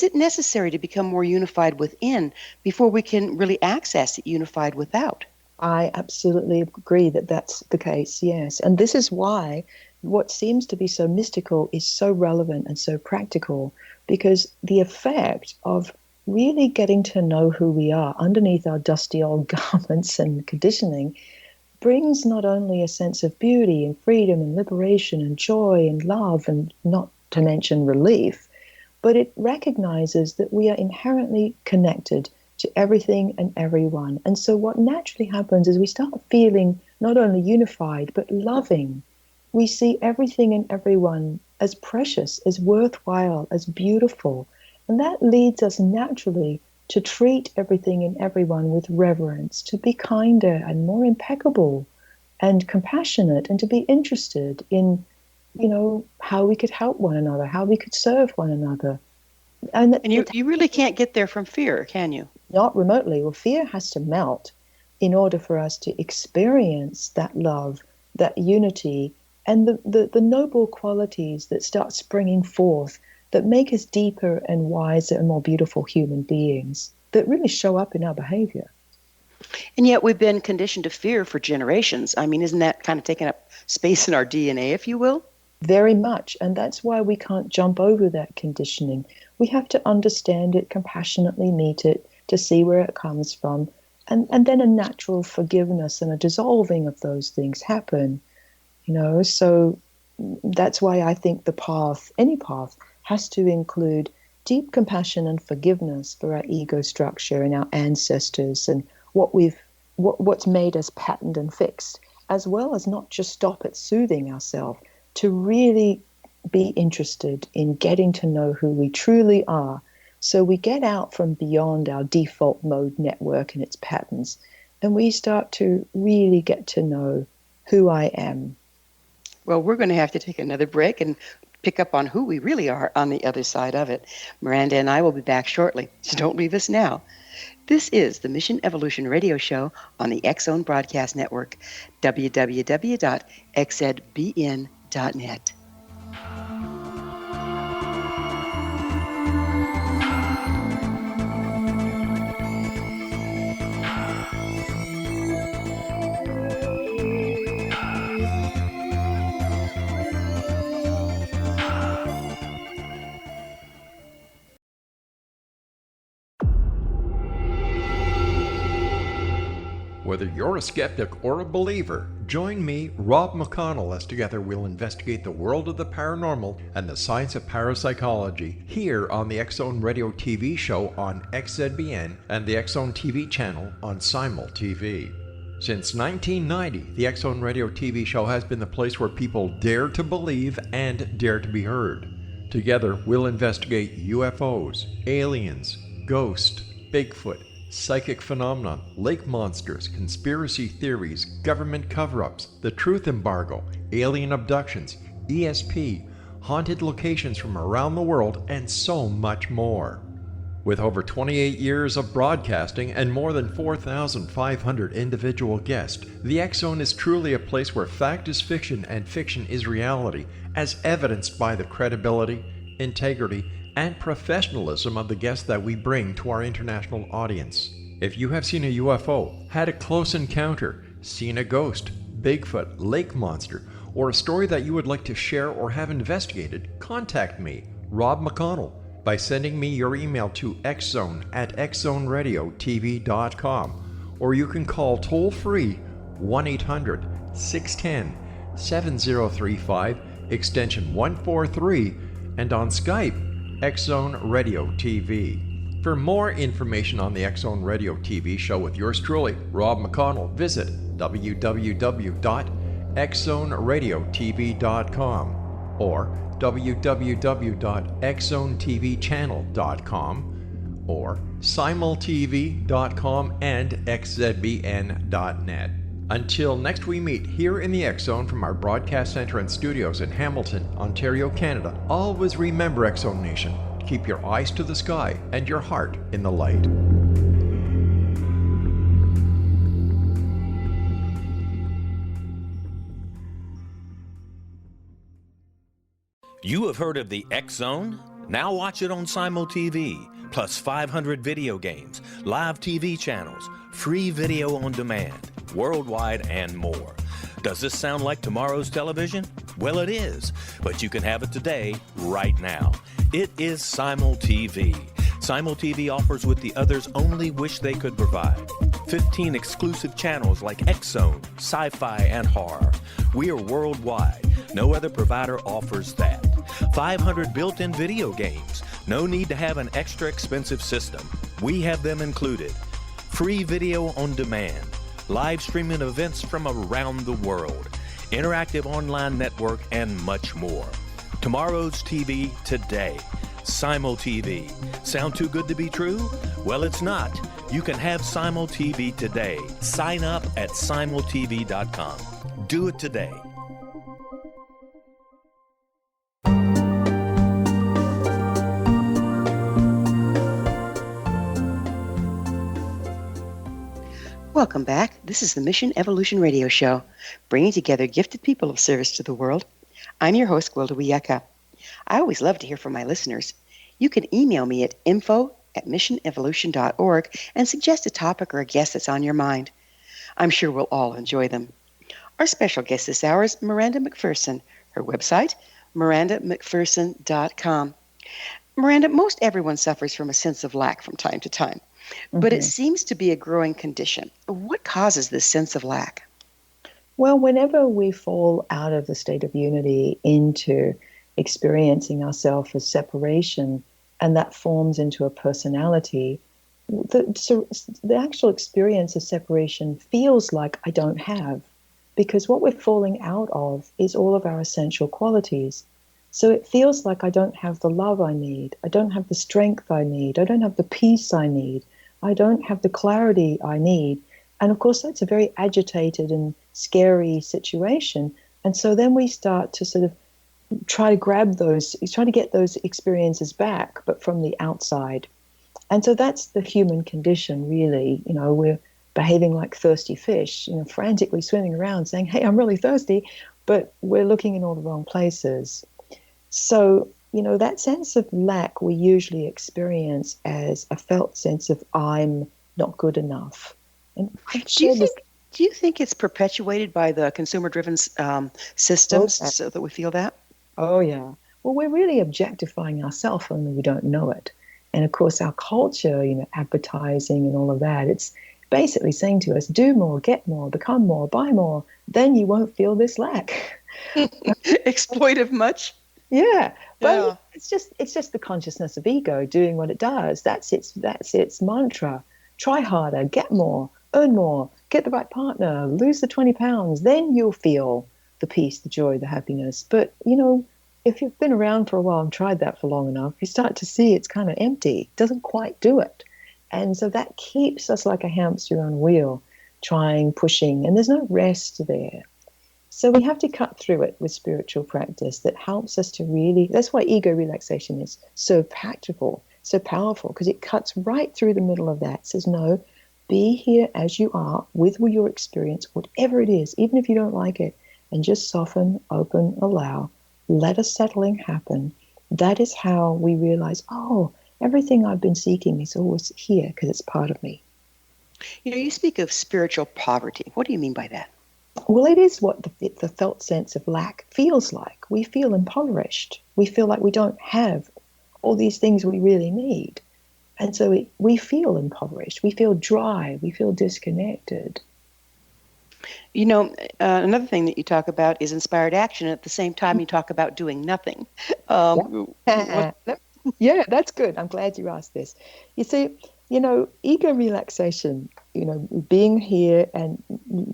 it necessary to become more unified within before we can really access it unified without? I absolutely agree that that's the case, yes. And this is why what seems to be so mystical is so relevant and so practical, because the effect of really getting to know who we are underneath our dusty old garments and conditioning brings not only a sense of beauty and freedom and liberation and joy and love, and not to mention relief, but it recognizes that we are inherently connected to everything and everyone. And so what naturally happens is we start feeling not only unified, but loving. We see everything and everyone as precious, as worthwhile, as beautiful. And that leads us naturally to treat everything and everyone with reverence, to be kinder and more impeccable and compassionate, and to be interested in, how we could help one another, how we could serve one another. And you really can't get there from fear, can you? Not remotely. Well, fear has to melt in order for us to experience that love, that unity, and the noble qualities that start springing forth that make us deeper and wiser and more beautiful human beings that really show up in our behavior. And yet we've been conditioned to fear for generations. I mean, isn't that kind of taking up space in our DNA, if you will? Very much. And that's why we can't jump over that conditioning. We have to understand it, compassionately meet it, to see where it comes from. And then a natural forgiveness and a dissolving of those things happen. So that's why I think the path, any path, has to include deep compassion and forgiveness for our ego structure and our ancestors and what's made us patterned and fixed, as well as not just stop at soothing ourselves, to really be interested in getting to know who we truly are. So we get out from beyond our default mode network and its patterns, and we start to really get to know who I am. Well, we're going to have to take another break and pick up on who we really are on the other side of it. Miranda and I will be back shortly, so don't leave us now. This is the Mission Evolution Radio Show on the X-Zone Broadcast Network, www.xzbn.net. Whether you're a skeptic or a believer, join me, Rob McConnell, as together we'll investigate the world of the paranormal and the science of parapsychology here on the X-Zone Radio TV show on XZBN and the X-Zone TV channel on Simul TV. Since 1990, the X-Zone Radio TV show has been the place where people dare to believe and dare to be heard. Together, we'll investigate UFOs, aliens, ghosts, Bigfoot, psychic phenomenon, lake monsters, conspiracy theories, government cover-ups, the truth embargo, alien abductions, ESP, haunted locations from around the world, and so much more. With over 28 years of broadcasting and more than 4,500 individual guests, the X-Zone is truly a place where fact is fiction and fiction is reality, as evidenced by the credibility, integrity, and professionalism of the guests that we bring to our international audience. If you have seen a UFO, had a close encounter, seen a ghost, Bigfoot, lake monster, or a story that you would like to share or have investigated, contact me, Rob McConnell, by sending me your email to xzone@xzoneradiotv.com, or you can call toll-free 1-800-610-7035, extension 143, and on Skype, X-Zone Radio TV. For more information on the X-Zone Radio TV show with yours truly, Rob McConnell, visit www.xzoneradiotv.com or www.xzonetvchannel.com or simultv.com and xzbn.net. Until next we meet here in the X-Zone from our broadcast center and studios in Hamilton, Ontario, Canada, always remember, X-Zone Nation, keep your eyes to the sky and your heart in the light. You have heard of the X-Zone? Now watch it on Simul TV, plus 500 video games, live TV channels, free video on demand, worldwide, and more. Does this sound like tomorrow's television? Well, it is, but you can have it today, right now. It is Simul TV. Simul TV offers what the others only wish they could provide. 15 exclusive channels like X-Zone, sci-fi, and horror. We are worldwide. No other provider offers that. 500 built-in video games, No need to have an extra expensive system. We have them included. Free video on demand, live streaming events from around the world, interactive online network, and much more. Tomorrow's TV today. Simul TV. Sound too good to be true? Well, it's not. You can have Simul TV today. Sign up at simultv.com. Do it today. Welcome back. This is the Mission Evolution Radio Show, bringing together gifted people of service to the world. I'm your host, Gwilda Wiyaka. I always love to hear from my listeners. You can email me at info@missionevolution.org and suggest a topic or a guest that's on your mind. I'm sure we'll all enjoy them. Our special guest this hour is Miranda Macpherson. Her website, mirandamacpherson.com. Miranda, most everyone suffers from a sense of lack from time to time, but it seems to be a growing condition. What causes this sense of lack? Well, whenever we fall out of the state of unity into experiencing ourselves as separation, and that forms into a personality, the actual experience of separation feels like I don't have, because what we're falling out of is all of our essential qualities. So it feels like I don't have the love I need, I don't have the strength I need, I don't have the peace I need, I don't have the clarity I need. And of course, that's a very agitated and scary situation. And so then we start to sort of try to grab those, try to get those experiences back, but from the outside. And so that's the human condition, really. You know, we're behaving like thirsty fish, you know, frantically swimming around saying, hey, I'm really thirsty, but we're looking in all the wrong places. So, you know, that sense of lack we usually experience as a felt sense of I'm not good enough. And do you think it's perpetuated by the consumer-driven systems so that we feel that? Oh, yeah. Well, we're really objectifying ourselves only we don't know it. And of course, our culture, you know, advertising and all of that, it's basically saying to us, do more, get more, become more, buy more, then you won't feel this lack. Exploitive much? Yeah. But it's just the consciousness of ego doing what it does. That's its mantra. Try harder, get more, earn more, get the right partner, lose the 20 pounds, then you'll feel the peace, the joy, the happiness. But, you know, if you've been around for a while and tried that for long enough, you start to see it's kind of empty. It doesn't quite do it. And so that keeps us like a hamster on a wheel, trying, pushing, and there's no rest there. So we have to cut through it with spiritual practice that helps us to really, that's why ego relaxation is so practical, so powerful, because it cuts right through the middle of that. It says, no, be here as you are with your experience, whatever it is, even if you don't like it, and just soften, open, allow, let a settling happen. That is how we realize, oh, everything I've been seeking is always here because it's part of me. You know, you speak of spiritual poverty. What do you mean by that? Well, it is what the felt sense of lack feels like. We feel impoverished. We feel like we don't have all these things we really need. And so we feel impoverished. We feel dry. We feel disconnected. You know, another thing that you talk about is inspired action. At the same time, you talk about doing nothing. Yeah, that's good. I'm glad you asked this. You see, you know, ego relaxation, you know, being here and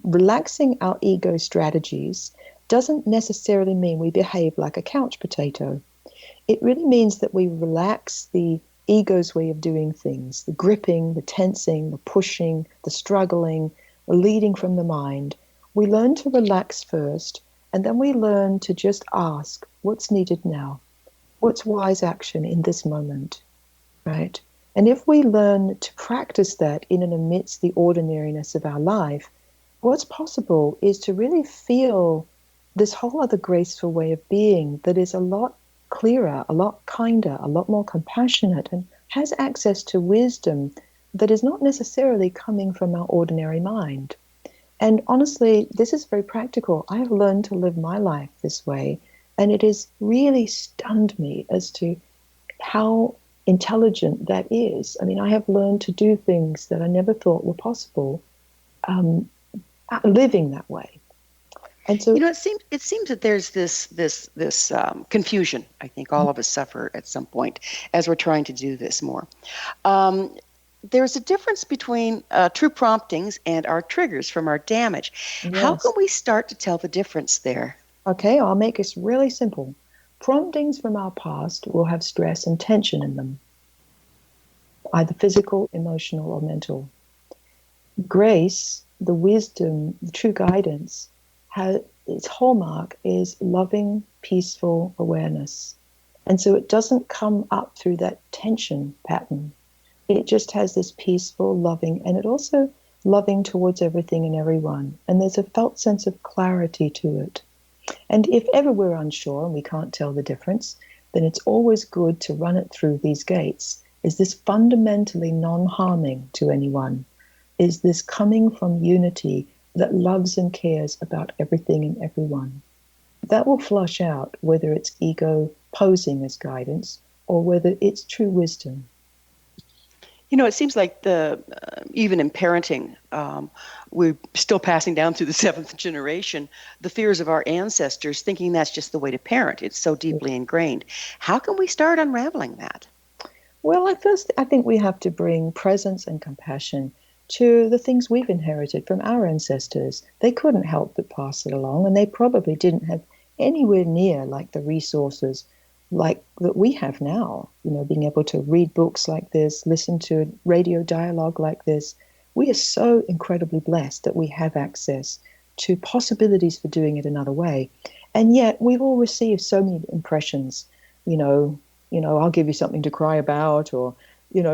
relaxing our ego strategies doesn't necessarily mean we behave like a couch potato. It really means that we relax the ego's way of doing things, the gripping, the tensing, the pushing, the struggling, the leading from the mind. We learn to relax first, and then we learn to just ask, what's needed now? What's wise action in this moment, right? And if we learn to practice that in and amidst the ordinariness of our life, what's possible is to really feel this whole other graceful way of being that is a lot clearer, a lot kinder, a lot more compassionate, and has access to wisdom that is not necessarily coming from our ordinary mind. And honestly, this is very practical. I have learned to live my life this way, and it has really stunned me as to how intelligent that is. I mean, I have learned to do things that I never thought were possible living that way. And so, it seems that there's this confusion. I think all of us suffer at some point as we're trying to do this more. There's a difference between true promptings and our triggers from our damage. yes. How can we start to tell the difference there? Okay, I'll make this really simple. Promptings from our past will have stress and tension in them, either physical, emotional, or mental. Grace, the wisdom, the true guidance, its hallmark is loving, peaceful awareness. And so it doesn't come up through that tension pattern. It just has this peaceful, loving, and it also loving towards everything and everyone. And there's a felt sense of clarity to it. And if ever we're unsure and we can't tell the difference, then it's always good to run it through these gates. Is this fundamentally non-harming to anyone? Is this coming from unity that loves and cares about everything and everyone? That will flush out whether it's ego posing as guidance or whether it's true wisdom. It seems like even in parenting, we're still passing down through the seventh generation the fears of our ancestors, thinking that's just the way to parent. It's so deeply ingrained. How can we start unraveling that? Well, at first, I think we have to bring presence and compassion to the things we've inherited from our ancestors. They couldn't help but pass it along, and they probably didn't have anywhere near like the resources like that we have now, being able to read books like this, listen to radio dialogue like this. We are so incredibly blessed that we have access to possibilities for doing it another way. And yet we've all received so many impressions, I'll give you something to cry about, or,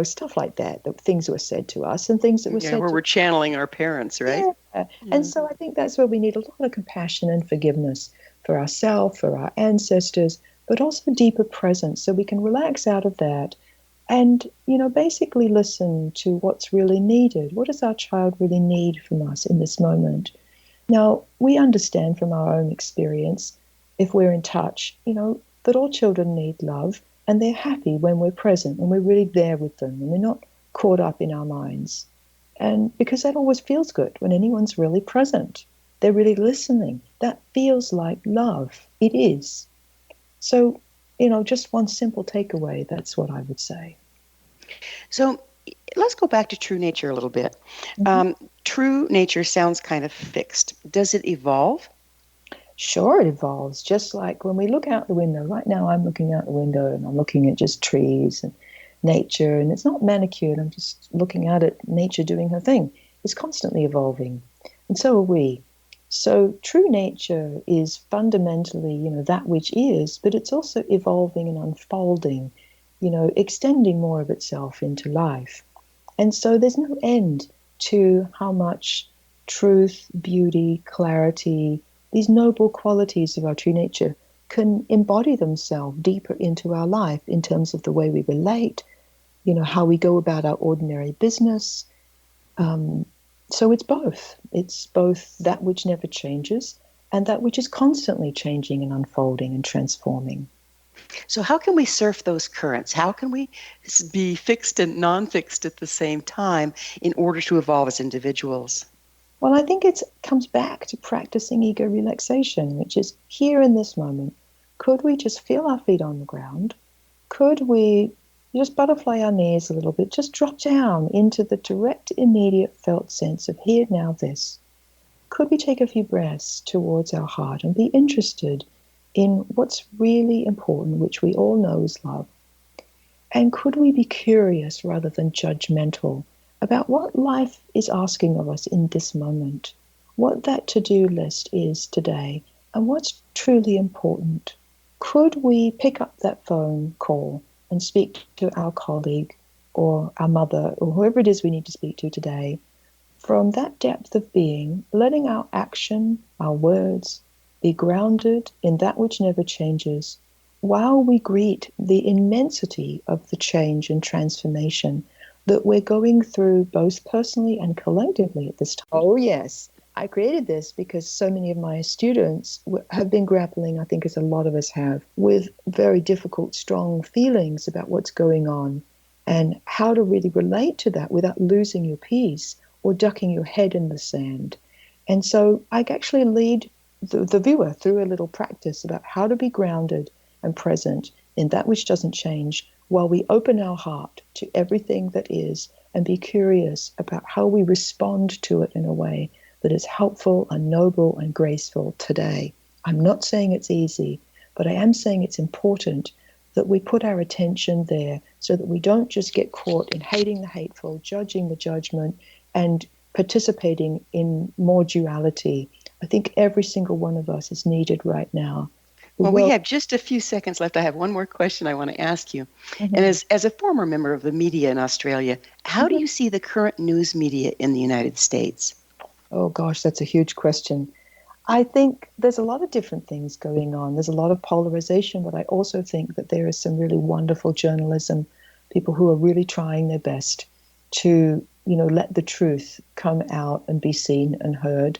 stuff like that things were said to us and things that were said where we're channeling our parents, right? Yeah. And so I think that's where we need a lot of compassion and forgiveness for ourselves, for our ancestors, but also deeper presence so we can relax out of that and, basically listen to what's really needed. What does our child really need from us in this moment? Now, we understand from our own experience, if we're in touch, that all children need love and they're happy when we're present, when we're really there with them and we're not caught up in our minds. And because that always feels good when anyone's really present. They're really listening. That feels like love. It is. So, just one simple takeaway, that's what I would say. So let's go back to true nature a little bit. Mm-hmm. True nature sounds kind of fixed. Does it evolve? Sure, it evolves. Just like when we look out the window. Right now I'm looking out the window and I'm looking at just trees and nature, and it's not manicured. I'm just looking out at nature doing her thing. It's constantly evolving, and so are we. So true nature is fundamentally, that which is, but it's also evolving and unfolding, extending more of itself into life. And so there's no end to how much truth, beauty, clarity, these noble qualities of our true nature can embody themselves deeper into our life in terms of the way we relate, how we go about our ordinary business. So it's both. It's both that which never changes and that which is constantly changing and unfolding and transforming. So how can we surf those currents? How can we be fixed and non-fixed at the same time in order to evolve as individuals? Well, I think it comes back to practicing ego relaxation, which is here in this moment. Could we just feel our feet on the ground? Could we just butterfly our knees a little bit, just drop down into the direct, immediate felt sense of here, now, this? Could we take a few breaths towards our heart and be interested in what's really important, which we all know is love? And could we be curious rather than judgmental about what life is asking of us in this moment, what that to-do list is today, and what's truly important? Could we pick up that phone call and speak to our colleague or our mother or whoever it is we need to speak to today from that depth of being, letting our action, our words, be grounded in that which never changes, while we greet the immensity of the change and transformation that we're going through both personally and collectively at this time. Oh, yes. I created this because so many of my students have been grappling, I think as a lot of us have, with very difficult, strong feelings about what's going on and how to really relate to that without losing your peace or ducking your head in the sand. And so I actually lead the viewer through a little practice about how to be grounded and present in that which doesn't change while we open our heart to everything that is and be curious about how we respond to it in a way that is helpful and noble and graceful today. I'm not saying it's easy, but I am saying it's important that we put our attention there so that we don't just get caught in hating the hateful, judging the judgment, and participating in more duality. I think every single one of us is needed right now. Well, we have just a few seconds left. I have one more question I want to ask you. Mm-hmm. And as a former member of the media in Australia, how do you see the current news media in the United States? Oh, gosh, that's a huge question. I think there's a lot of different things going on. There's a lot of polarization, but I also think that there is some really wonderful journalism, people who are really trying their best to, let the truth come out and be seen and heard.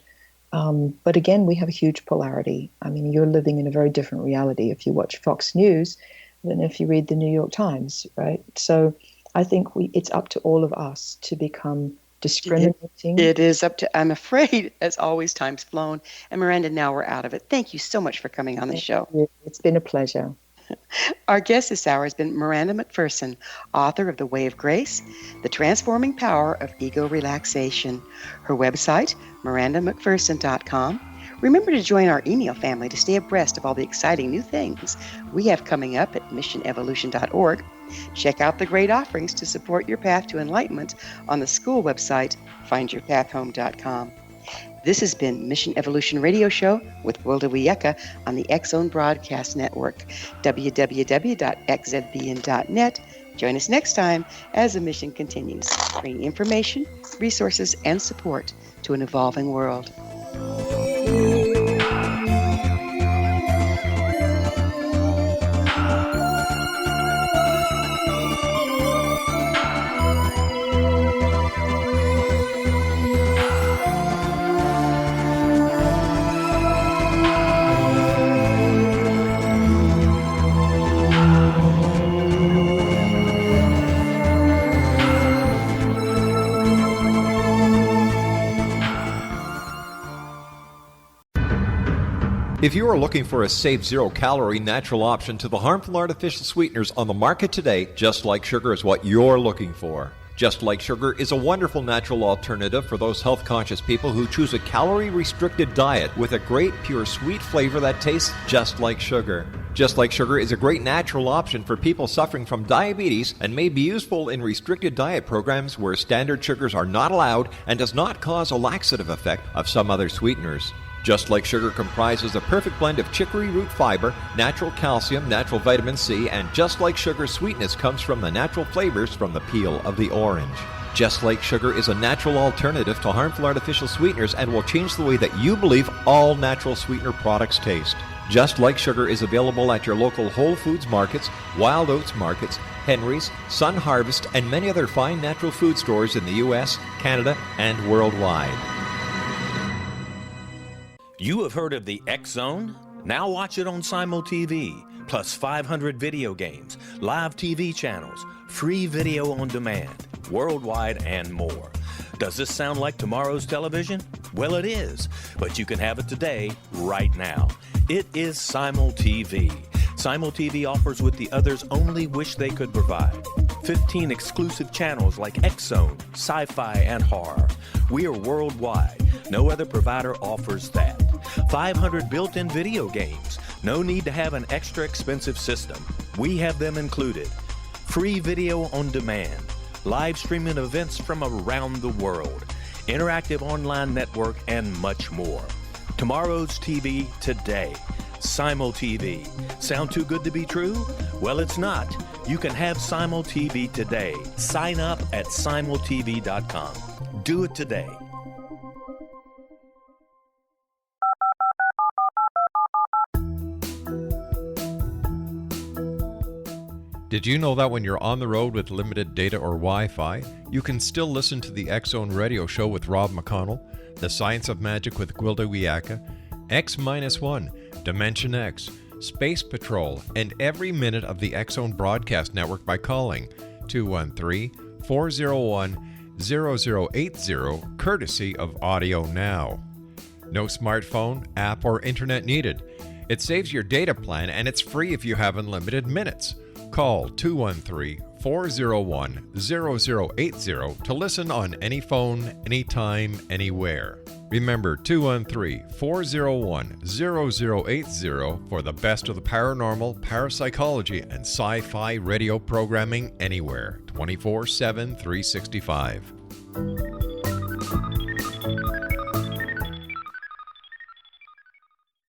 But again, we have a huge polarity. I mean, you're living in a very different reality if you watch Fox News than if you read the New York Times, right? So I think it's up to all of us to become discriminating. It is up to, I'm afraid, as always, time's flown. And Miranda, now we're out of it. Thank you so much for coming on the show. It's been a pleasure. Our guest this hour has been Miranda Macpherson, author of The Way of Grace, The Transforming Power of Ego Relaxation. Her website, mirandamacpherson.com. Remember to join our email family to stay abreast of all the exciting new things we have coming up at missionevolution.org. Check out the great offerings to support your path to enlightenment on the school website, findyourpathhome.com. This has been Mission Evolution Radio Show with Wilda Wieka on the X-Zone Broadcast Network, www.xzbn.net. Join us next time as the mission continues, bringing information, resources, and support to an evolving world. If you are looking for a safe, zero-calorie natural option to the harmful artificial sweeteners on the market today, Just Like Sugar is what you're looking for. Just Like Sugar is a wonderful natural alternative for those health-conscious people who choose a calorie-restricted diet with a great, pure, sweet flavor that tastes just like sugar. Just Like Sugar is a great natural option for people suffering from diabetes and may be useful in restricted diet programs where standard sugars are not allowed and does not cause a laxative effect of some other sweeteners. Just Like Sugar comprises a perfect blend of chicory root fiber, natural calcium, natural vitamin C, and Just Like Sugar's sweetness comes from the natural flavors from the peel of the orange. Just Like Sugar is a natural alternative to harmful artificial sweeteners and will change the way that you believe all natural sweetener products taste. Just Like Sugar is available at your local Whole Foods markets, Wild Oats markets, Henry's, Sun Harvest, and many other fine natural food stores in the U.S., Canada, and worldwide. You have heard of the X-Zone? Now watch it on Simul TV, plus 500 video games, live TV channels, free video on demand, worldwide, and more. Does this sound like tomorrow's television? Well, it is, but you can have it today, right now. It is Simul TV. Simul TV offers what the others only wish they could provide. 15 exclusive channels like X-Zone, sci-fi, and horror. We are worldwide. No other provider offers that. 500 built-in video games. No need to have an extra expensive system. We have them included. Free video on demand. Live streaming events from around the world. Interactive online network, and much more. Tomorrow's TV today. Simul TV. Sound too good to be true? Well, it's not. You can have Simul TV today. Sign up at simultv.com. Do it today. Did you know that when you're on the road with limited data or Wi-Fi, you can still listen to the X-Zone Radio Show with Rob McConnell, The Science of Magic with Gwilda Wieka, X-1, Dimension X, Space Patrol, and every minute of the X-Zone Broadcast Network by calling 213-401-0080, courtesy of Audio Now. No smartphone, app, or internet needed. It saves your data plan and it's free if you have unlimited minutes. Call 213-401-0080 to listen on any phone, anytime, anywhere. Remember 213-401-0080 for the best of the paranormal, parapsychology, and sci-fi radio programming anywhere, 24/7, 365.